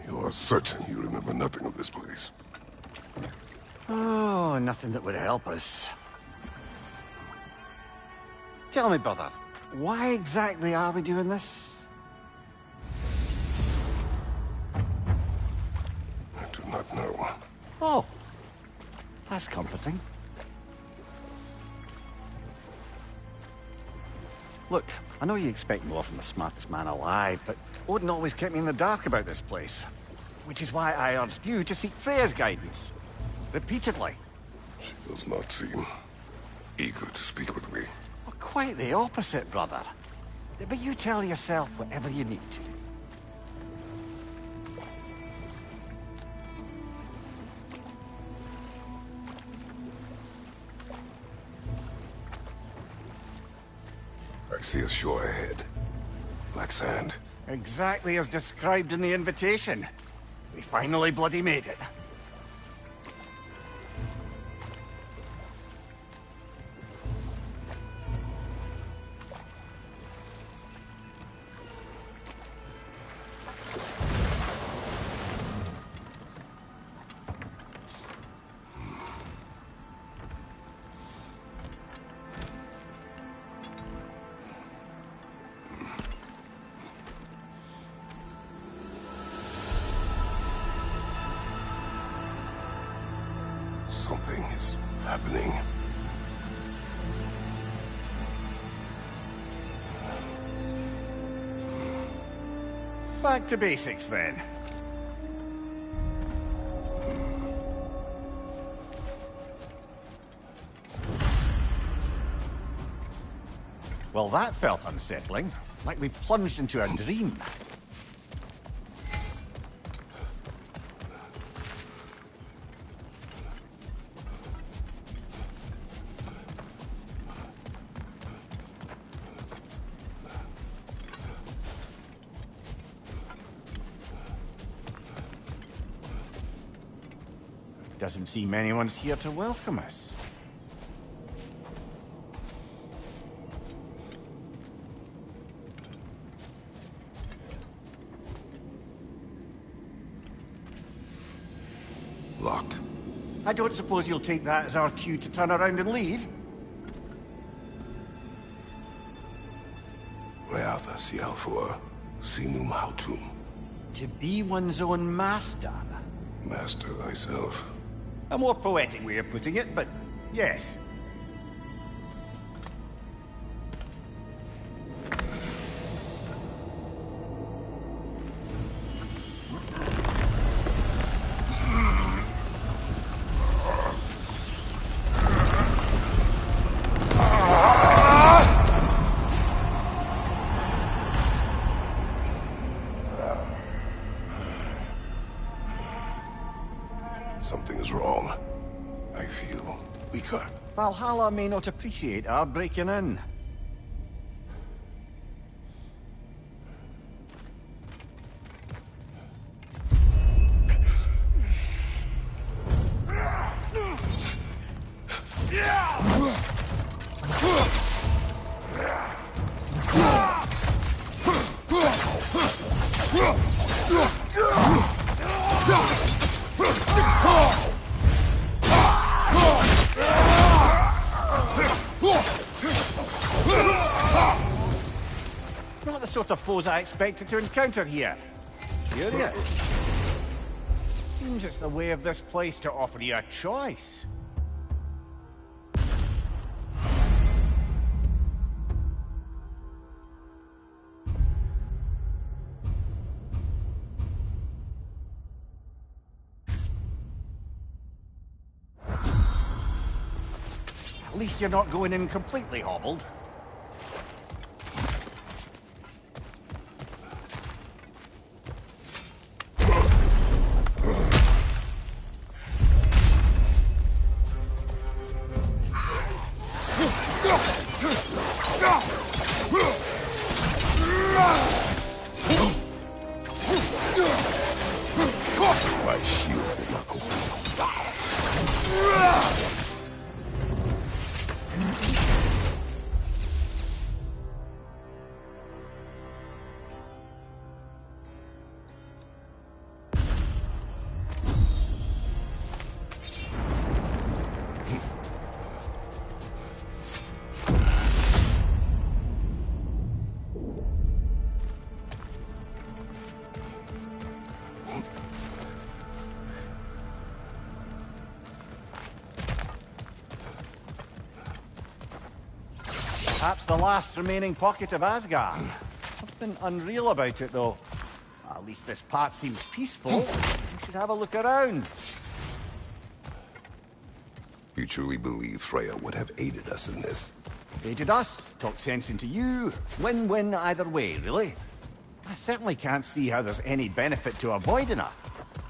You are certain you remember nothing of this place? Oh, nothing that would help us. Tell me, brother, why exactly are we doing this? I do not know. Oh, that's comforting. Look, I know you expect more from the smartest man alive, but Odin always kept me in the dark about this place. Which is why I urged you to seek Freya's guidance. Repeatedly. She does not seem eager to speak with me. Well, quite the opposite, brother. But you tell yourself whatever you need to. I see a shore ahead. Black sand. Exactly as described in the invitation. We finally bloody made it. Something is happening. Back to basics, then. Well, that felt unsettling. Like we plunged into a dream. Doesn't seem anyone's here to welcome us. Locked. I don't suppose you'll take that as our cue to turn around and leave? Reatha Sialfur, Sinum Hautum. To be one's own master. Master thyself. A more poetic way of putting it, but yes. Something is wrong. I feel weaker. Valhalla may not appreciate our breaking in. Not the sort of foes I expected to encounter here. Curious. Seems it's the way of this place to offer you a choice. At least you're not going in completely hobbled. My shield will not go through. Perhaps the last remaining pocket of Asgard. Something unreal about it, though. At least this part seems peaceful. We should have a look around. You truly believe Freya would have aided us in this? Aided us, talked sense into you. Win-win either way, really. I certainly can't see how there's any benefit to avoiding her.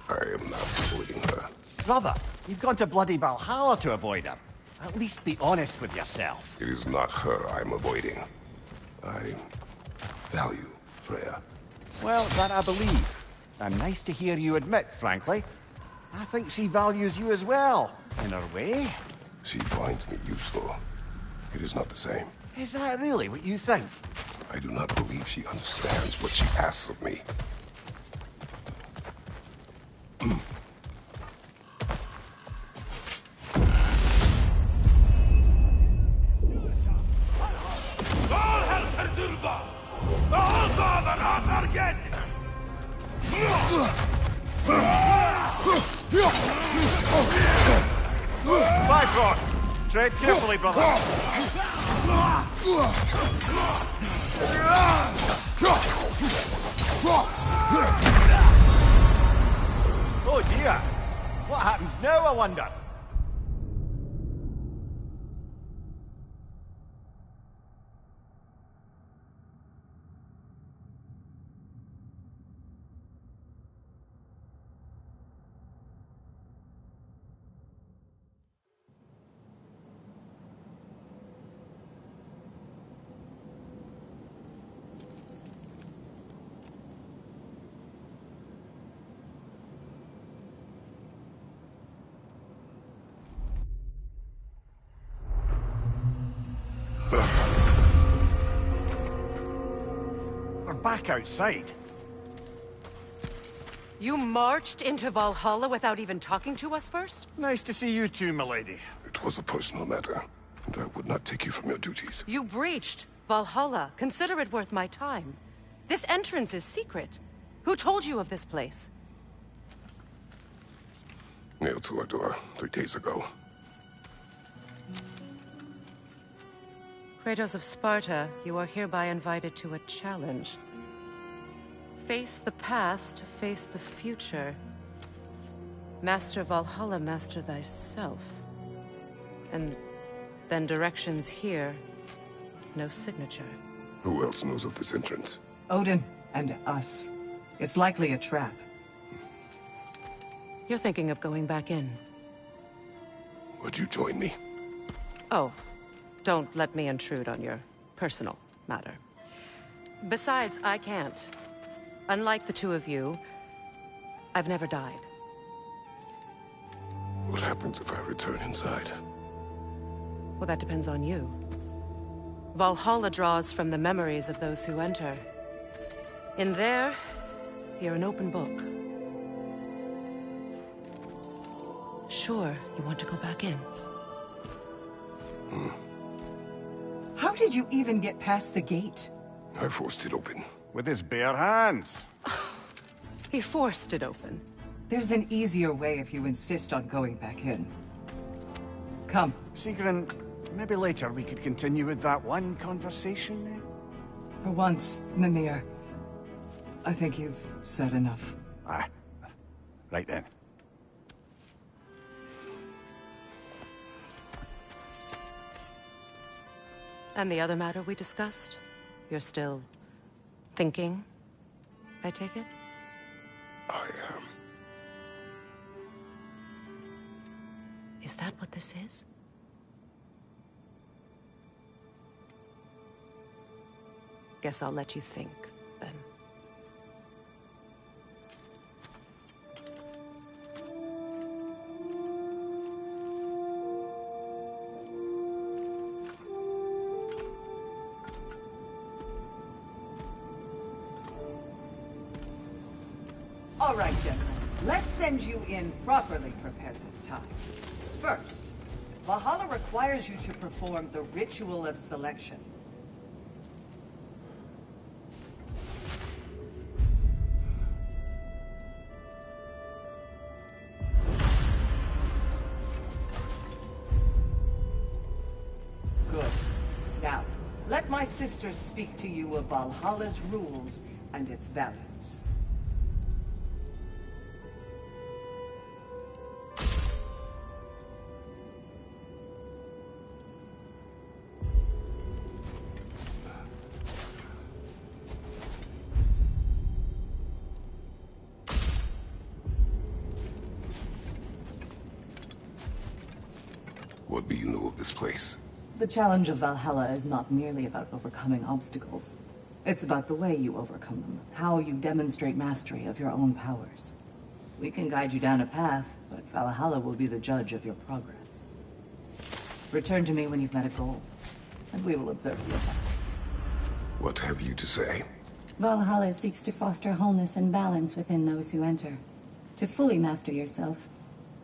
I am not avoiding her. Brother, you've gone to bloody Valhalla to avoid her. At least be honest with yourself. It is not her I'm avoiding. I value Freya. Well, that I believe. And nice to hear you admit, frankly. I think she values you as well, in her way. She finds me useful. It is not the same. Is that really what you think? I do not believe she understands what she asks of me. Bifrost! Tread carefully, brother. Oh dear! What happens now, I wonder? We're back outside. You marched into Valhalla without even talking to us first? Nice to see you too, milady. It was a personal matter, and I would not take you from your duties. You breached Valhalla. Consider it worth my time. This entrance is secret. Who told you of this place? Nailed to our door 3 days ago. Kratos of Sparta, you are hereby invited to a challenge. Face the past, face the future. Master Valhalla, master thyself. And then directions here, no signature. Who else knows of this entrance? Odin and us. It's likely a trap. You're thinking of going back in. Would you join me? Oh, don't let me intrude on your personal matter. Besides, I can't. Unlike the two of you, I've never died. What happens if I return inside? Well, that depends on you. Valhalla draws from the memories of those who enter. In there, you're an open book. Sure, you want to go back in. How did you even get past the gate? I forced it open. With his bare hands. He forced it open. There's an easier way if you insist on going back in. Come. Sigrun, maybe later we could continue with that one conversation, eh? For once, Mimir. I think you've said enough. Aye. Right then. And the other matter we discussed? You're still thinking, I take it? I am. Is that what this is? Guess I'll let you think, then. All right, gentlemen. Let's send you in properly prepared this time. First, Valhalla requires you to perform the ritual of selection. Good. Now, my sister speak to you of Valhalla's rules and its values. What do you know of this place? The challenge of Valhalla is not merely about overcoming obstacles. It's about the way you overcome them, how you demonstrate mastery of your own powers. We can guide you down a path, but Valhalla will be the judge of your progress. Return to me when you've met a goal, and we will observe the effects. What have you to say? Valhalla seeks to foster wholeness and balance within those who enter. To fully master yourself,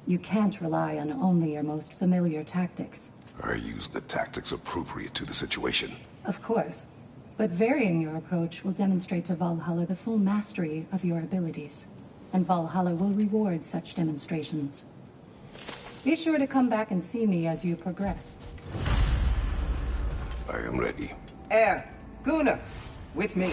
you can't rely on only your most familiar tactics. I use the tactics appropriate to the situation. Of course, but varying your approach will demonstrate to Valhalla the full mastery of your abilities, and Valhalla will reward such demonstrations. Be sure to come back and see me as you progress. I am ready. Gunnar, with me.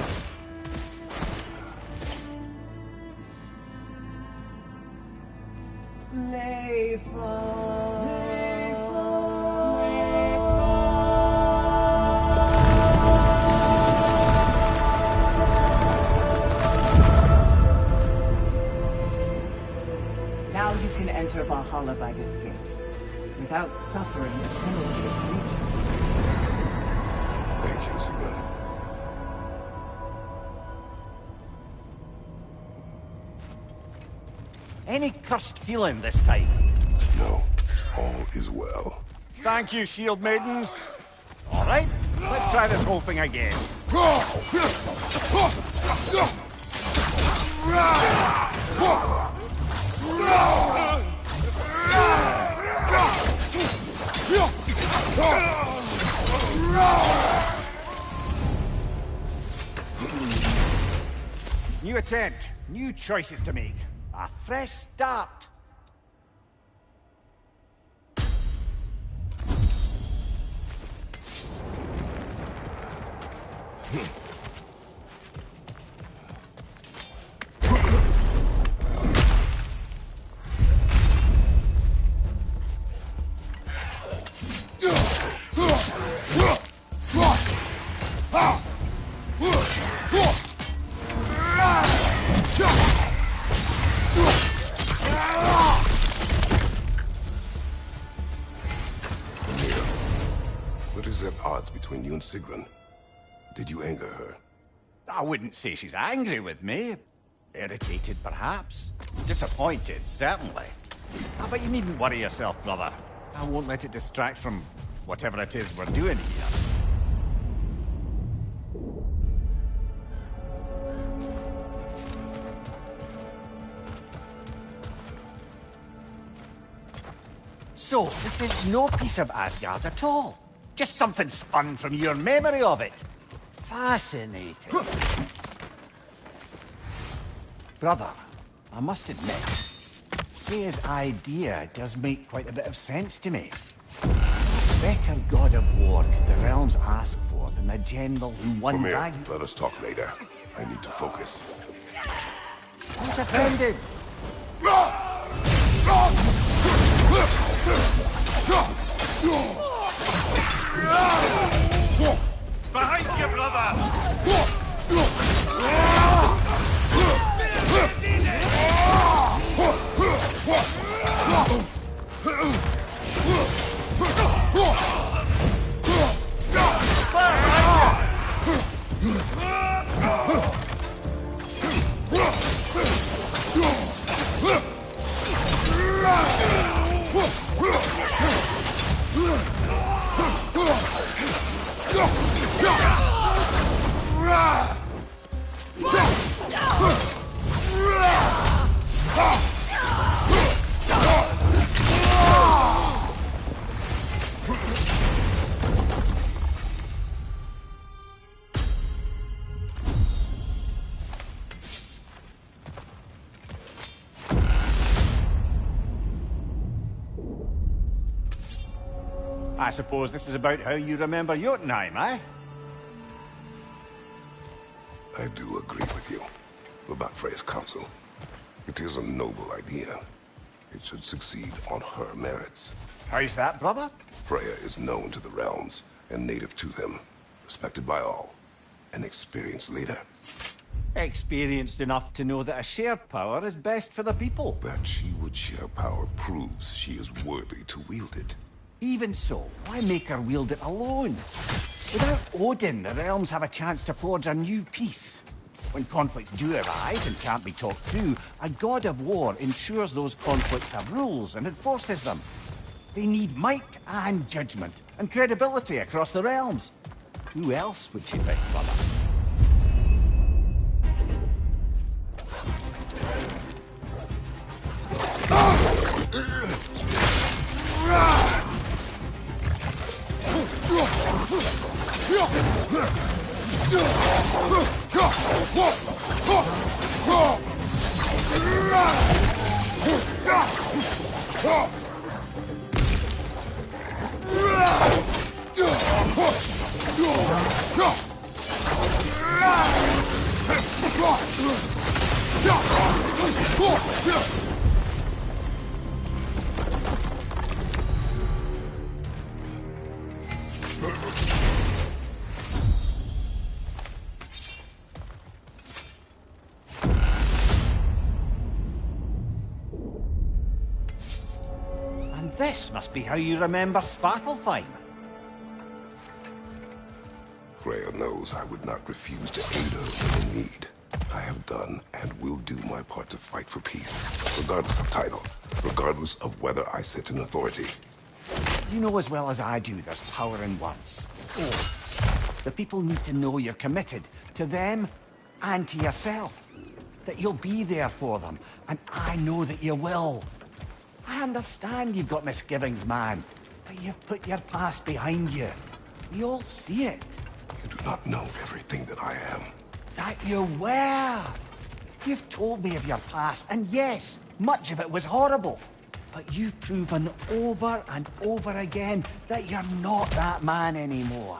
Now you can enter Valhalla by this gate, without suffering the penalty of breach. Thank you, Sigrun. Any cursed feeling this time? No, all is well. Thank you, shield maidens. All right, let's try this whole thing again. New attempt, new choices to make. A fresh start. What is at odds between you and Sigrun? Did you anger her? I wouldn't say she's angry with me. Irritated, perhaps. Disappointed, certainly. But you needn't worry yourself, brother. I won't let it distract from whatever it is we're doing here. So, this is no piece of Asgard at all. Just something spun from your memory of it. Fascinating. Brother, I must admit, Freya's idea does make quite a bit of sense to me. What better god of war could the realms ask for than the general who won Mimir, back? let us talk later. I need to focus. Who's offended? Behind you, brother! I suppose this is about how you remember Jotunheim, eh? I do agree with you about Freya's council. It is a noble idea. It should succeed on her merits. How's that, brother? Freya is known to the realms and native to them, respected by all, an experienced leader. Experienced enough to know that a shared power is best for the people. That she would share power proves she is worthy to wield it. Even so, why make her wield it alone? Without Odin, the realms have a chance to forge a new peace. When conflicts do arise and can't be talked through, a god of war ensures those conflicts have rules and enforces them. They need might and judgment, and credibility across the realms. Who else would she pick, brother? And this must be how you remember Svartalfheim. Freya knows I would not refuse to aid her in need. I have done and will do my part to fight for peace, regardless of title, regardless of whether I sit in authority. You know as well as I do there's power in words. Oaths. The people need to know you're committed to them and to yourself. That you'll be there for them, and I know that you will. I understand you've got misgivings, man, but you've put your past behind you. We all see it. You do not know everything that I am. That you were. You've told me of your past, and yes, much of it was horrible. But you've proven over and over again that you're not that man anymore.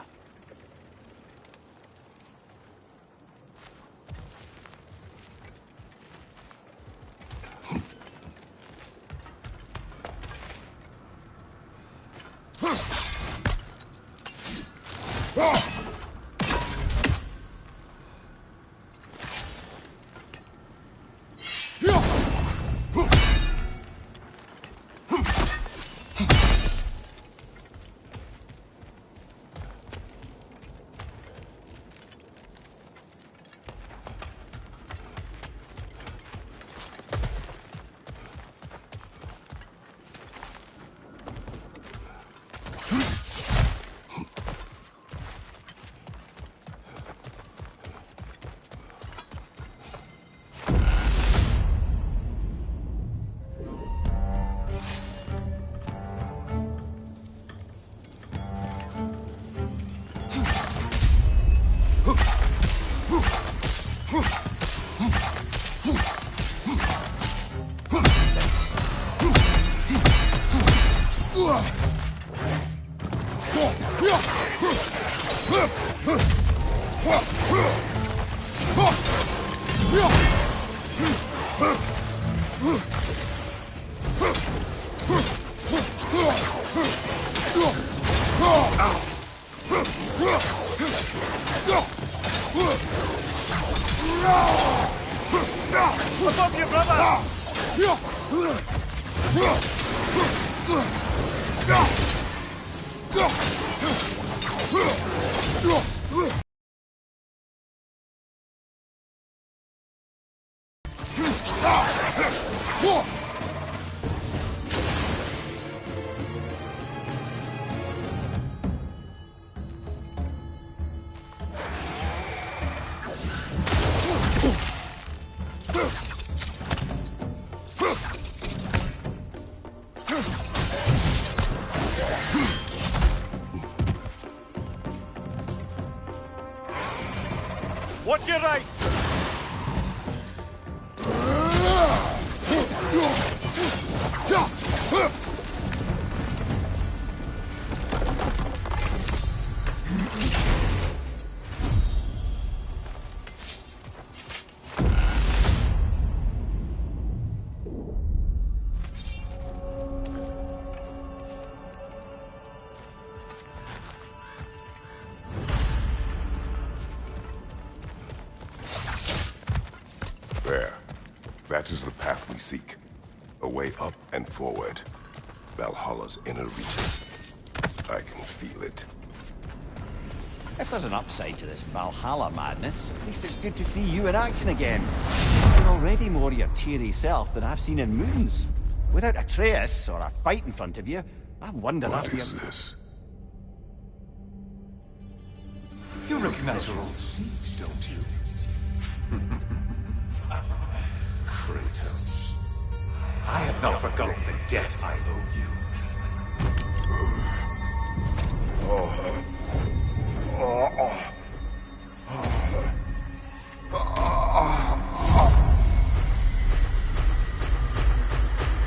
Above you, brother! Watch your right! That is the path we seek. A way up and forward. Valhalla's inner reaches. I can feel it. If there's an upside to this Valhalla madness, at least it's good to see you in action again. You're already more your cheery self than I've seen in moons. Without Atreus, or a fight in front of you, I wonder What if you... is this? You recognize your old seat, don't you? Kratos. I have not forgotten the debt I owe you.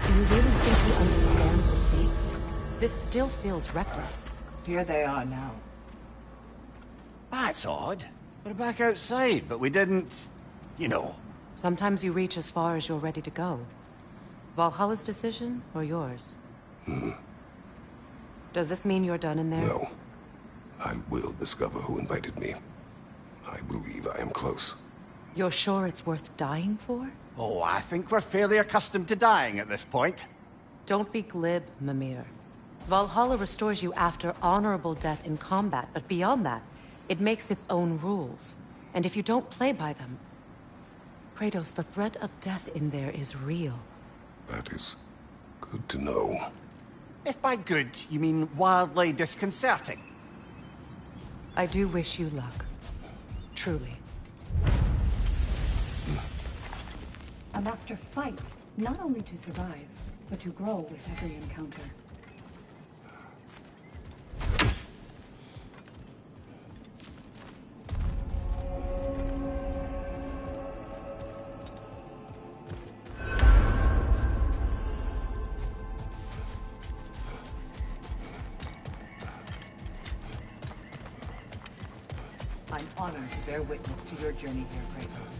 Do you really think he understands the stakes? This still feels reckless. Here they are now. That's odd. We're back outside, but we didn't... You know. Sometimes you reach as far as you're ready to go. Valhalla's decision, or yours? Does this mean you're done in there? No. I will discover who invited me. I believe I am close. You're sure it's worth dying for? Oh, I think we're fairly accustomed to dying at this point. Don't be glib, Mimir. Valhalla restores you after honorable death in combat, but beyond that, it makes its own rules. And if you don't play by them... Kratos, the threat of death in there is real. That is good to know. If by good, you mean wildly disconcerting. I do wish you luck. Truly. A master fights, not only to survive, but to grow with every encounter. I'm honored to bear witness to your journey here, Kratos.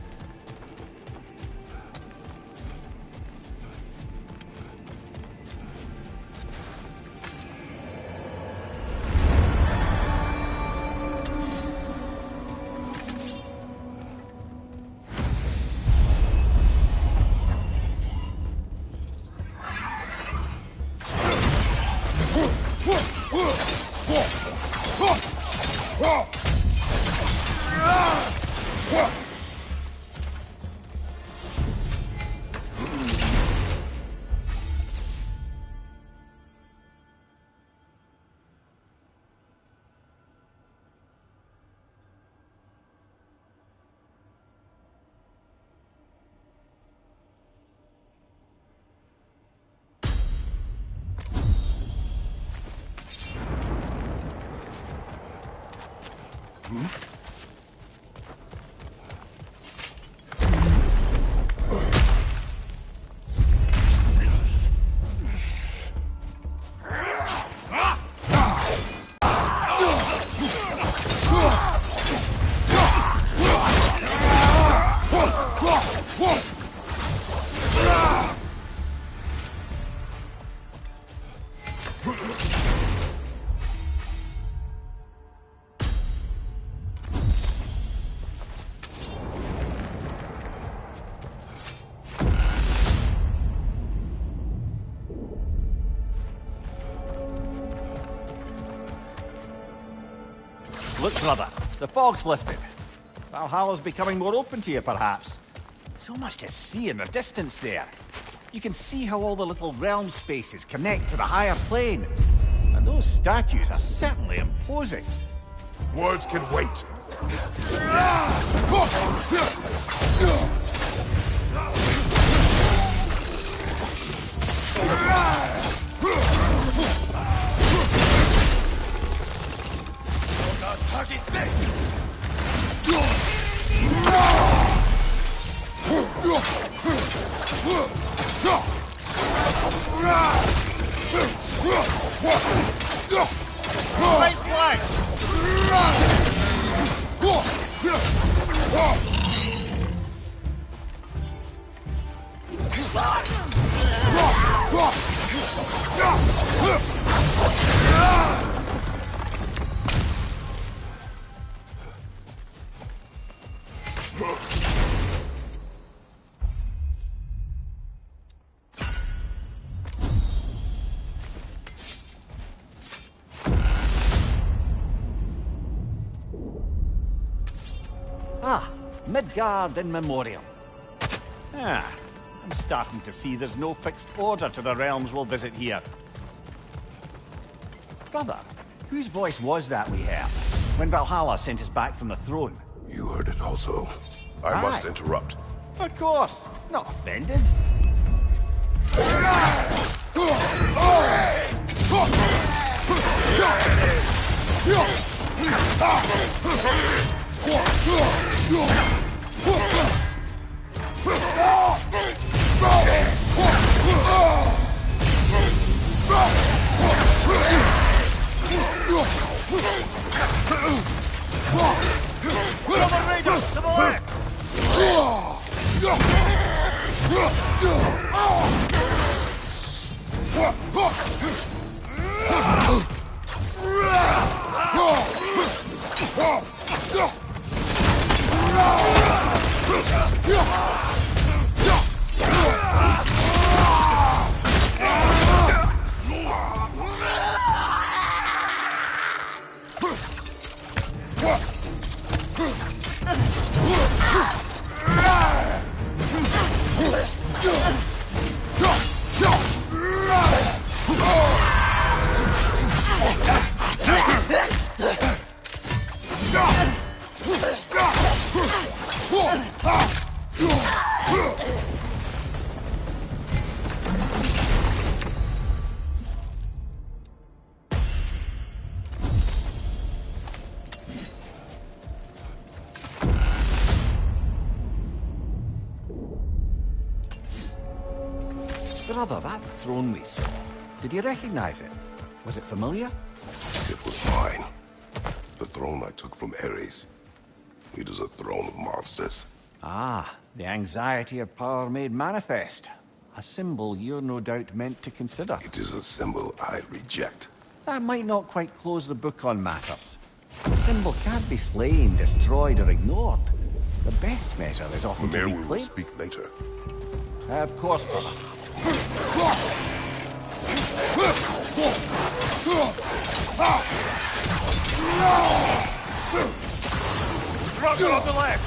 Look, brother, the fog's lifted. Valhalla's becoming more open to you, perhaps. So much to see in the distance there. You can see how all the little realm spaces connect to the higher plane. And those statues are certainly imposing. Words can wait. Right flag! Midgard in memoriam. Ah, I'm starting to see there's no fixed order to the realms we'll visit here. Brother, whose voice was that we heard when Valhalla sent us back from the throne? You heard it also. I must interrupt. Of course, not offended. Brother Raiders, to the left! Brother, that throne we saw, did you recognize it? Was it familiar? It was mine. The throne I took from Ares. It is a throne of monsters. Ah, the anxiety of power made manifest. A symbol you're no doubt meant to consider. It is a symbol I reject. That might not quite close the book on matters. A symbol can't be slain, destroyed, or ignored. The best measure is often to Mayor, be we will claimed. speak later. Of course, brother. Brother on the left!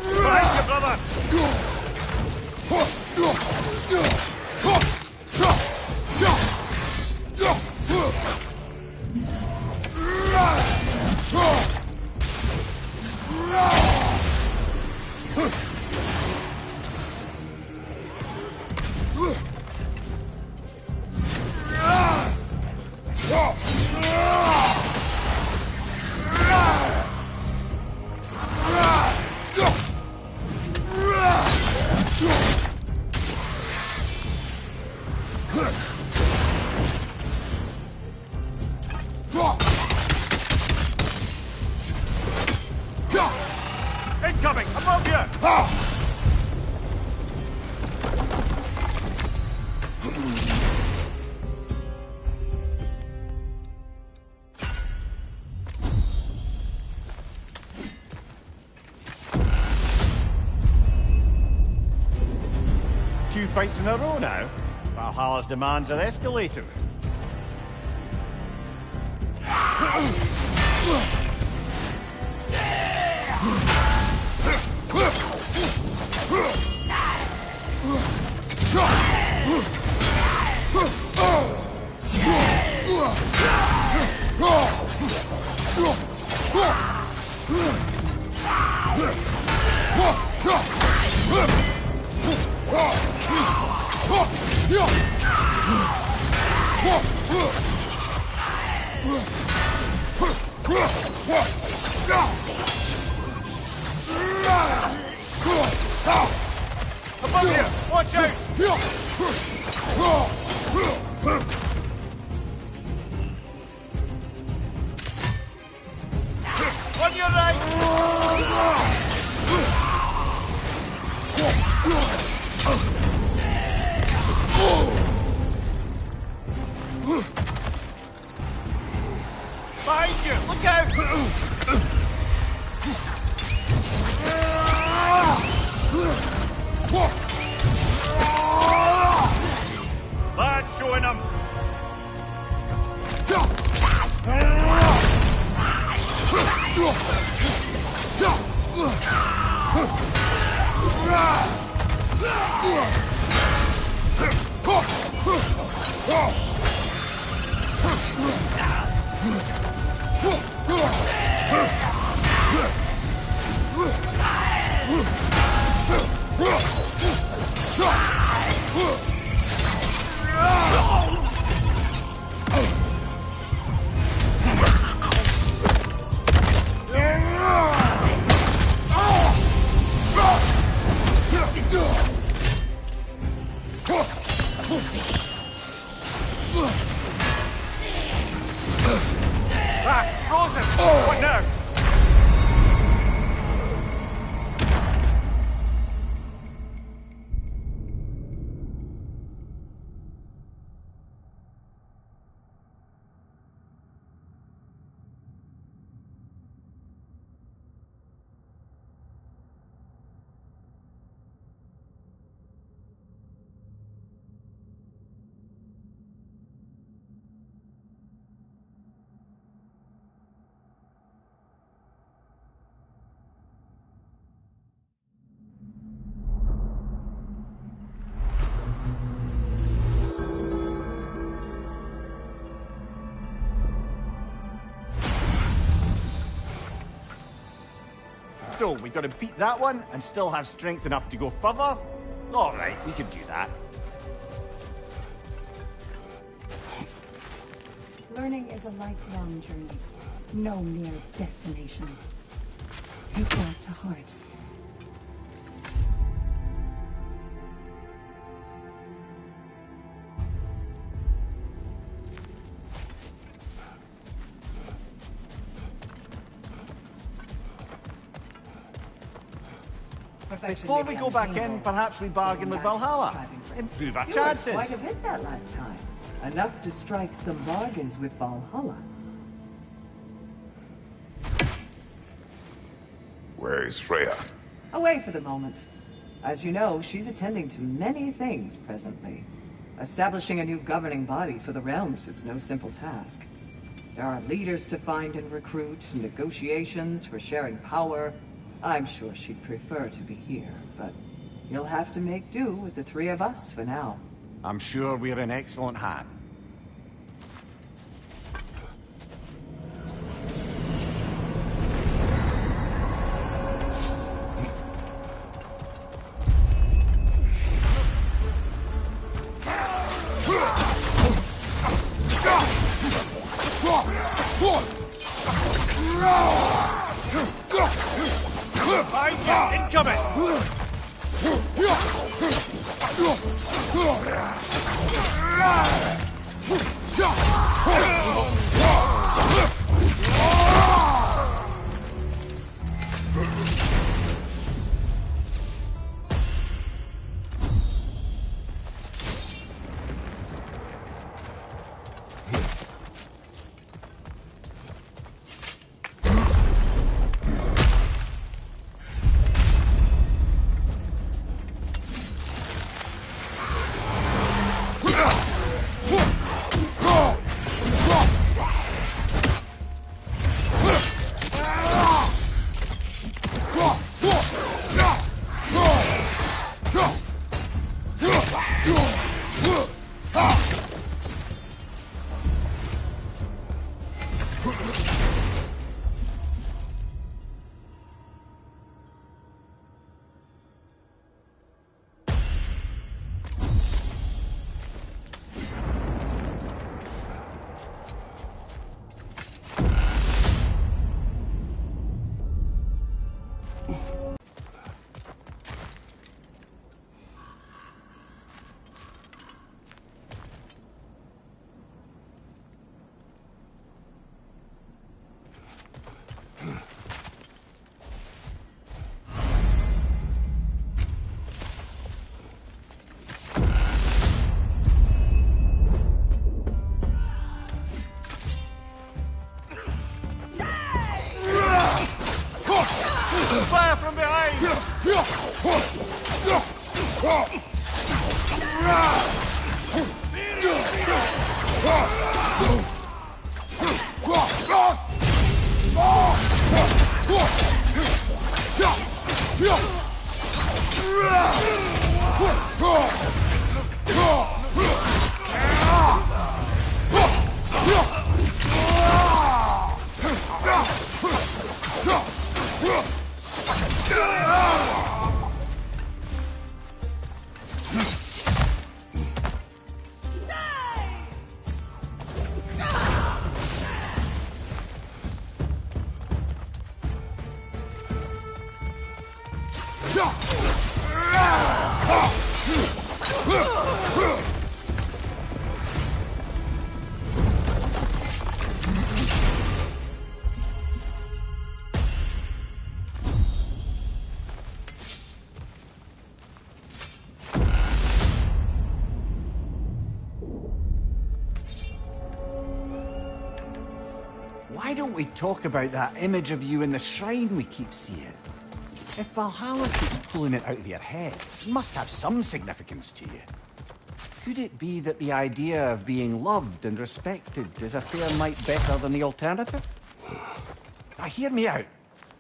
Behind you, brother! Incoming! Above you! Two fights in a row now. Valhalla's demands are escalating. Above you! Watch out! On your right! Behind you! Look out! win him! Frozen! What now? So, we gotta beat that one and still have strength enough to go further? Alright, we can do that. Learning is a lifelong journey, no mere destination. Take that to heart. Before we go back in, perhaps we bargain with Valhalla. Improve our You were chances. quite a bit that last time. Enough to strike some bargains with Valhalla. Where is Freya? Away for the moment. As you know, she's attending to many things presently. Establishing a new governing body for the realms is no simple task. There are leaders to find and recruit, negotiations for sharing power. I'm sure she'd prefer to be here, but you'll have to make do with the three of us for now. I'm sure we're in excellent hands. Incoming! Fire from behind! why don't we talk about that image of you in the shrine we keep seeing? If Valhalla keeps pulling it out of your head, it must have some significance to you. Could it be that the idea of being loved and respected is a fair mite better than the alternative? Now, hear me out.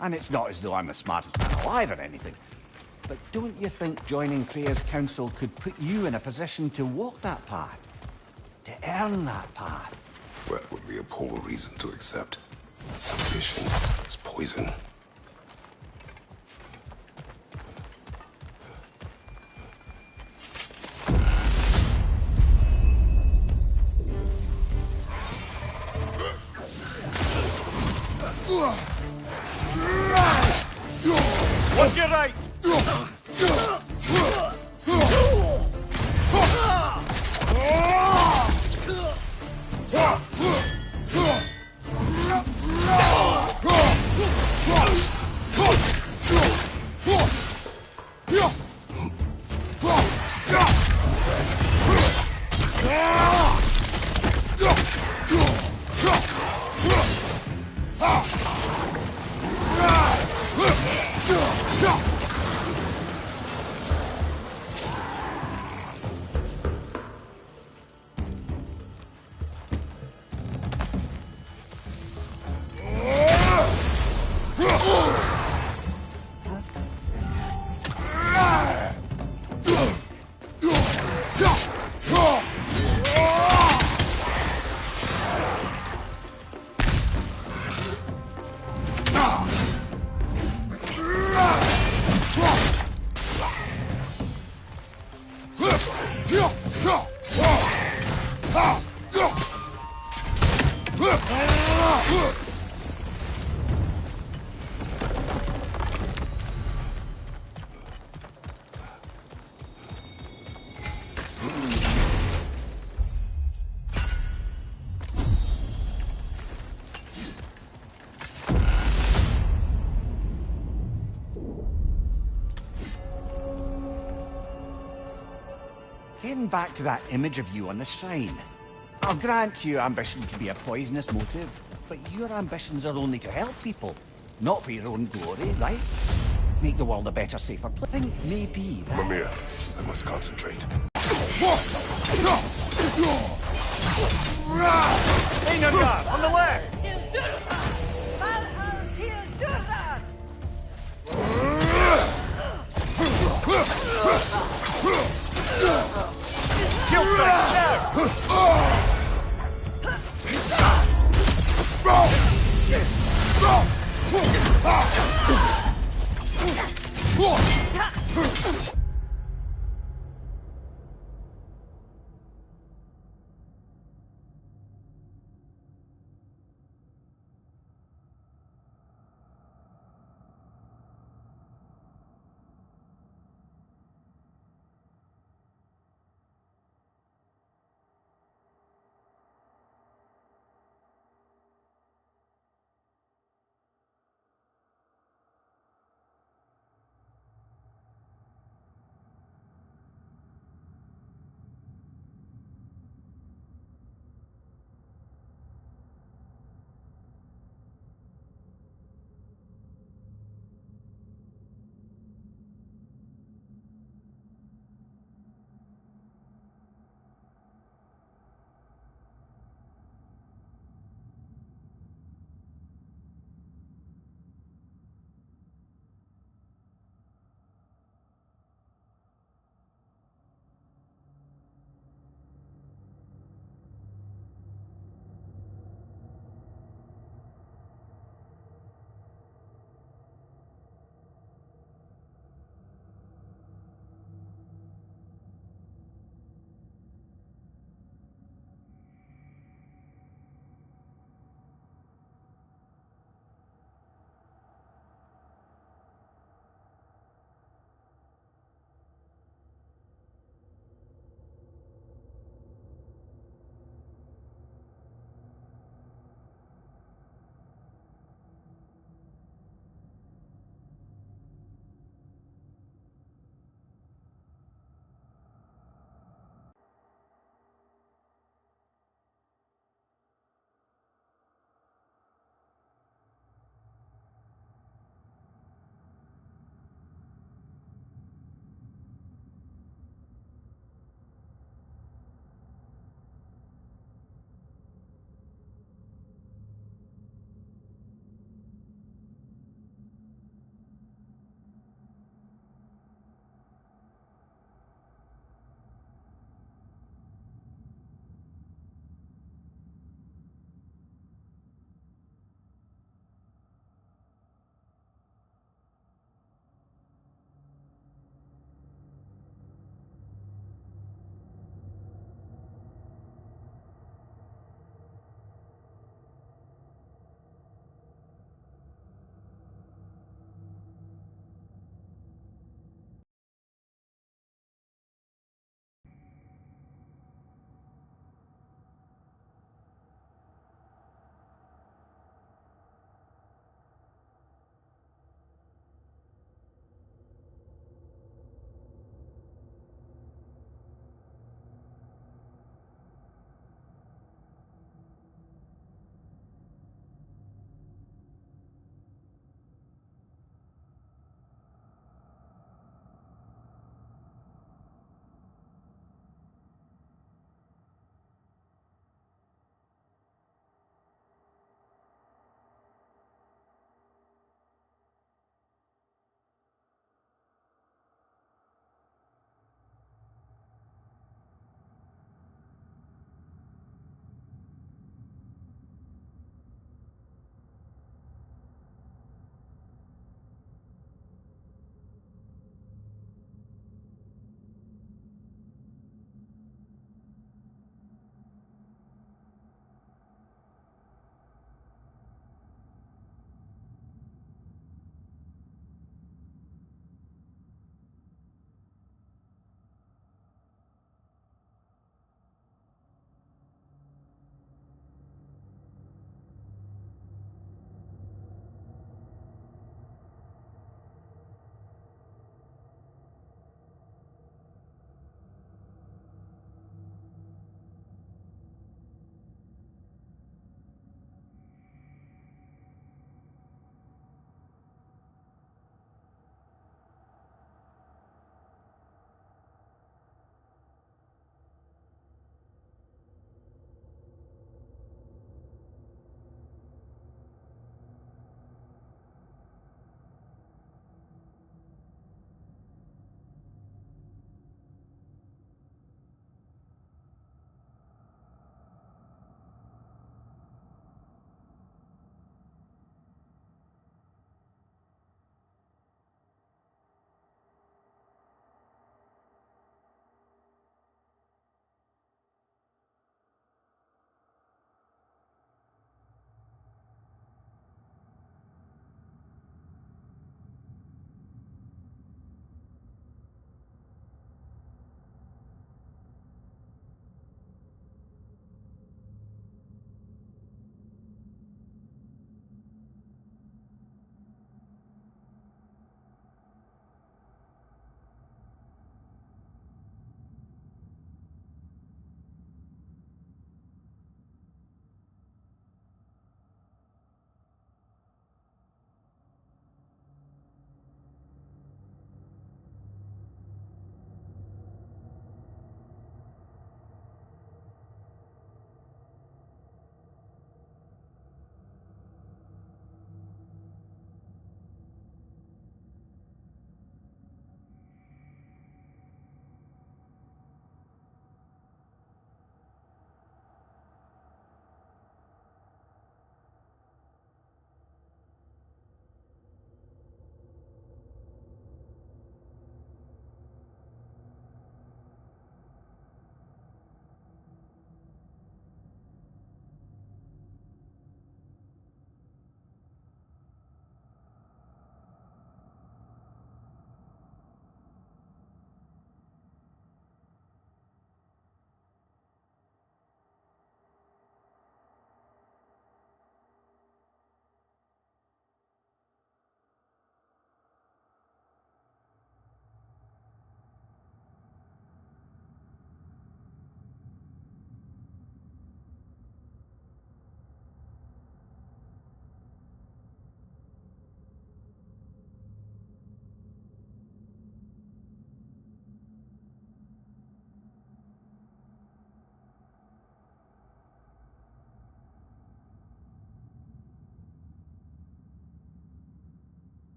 And it's not as though I'm the smartest man alive or anything. But don't you think joining Freya's council could put you in a position to walk that path? To earn that path? That would be a poor reason to accept. Ambition is poison. What's your right? Getting back to that image of you on the shrine. I'll grant you ambition can be a poisonous motive, but your ambitions are only to help people, not for your own glory, right? Make the world a better, safer place. Think maybe that... Mimir, I must concentrate. Einargar, on the left! Kill strike, now!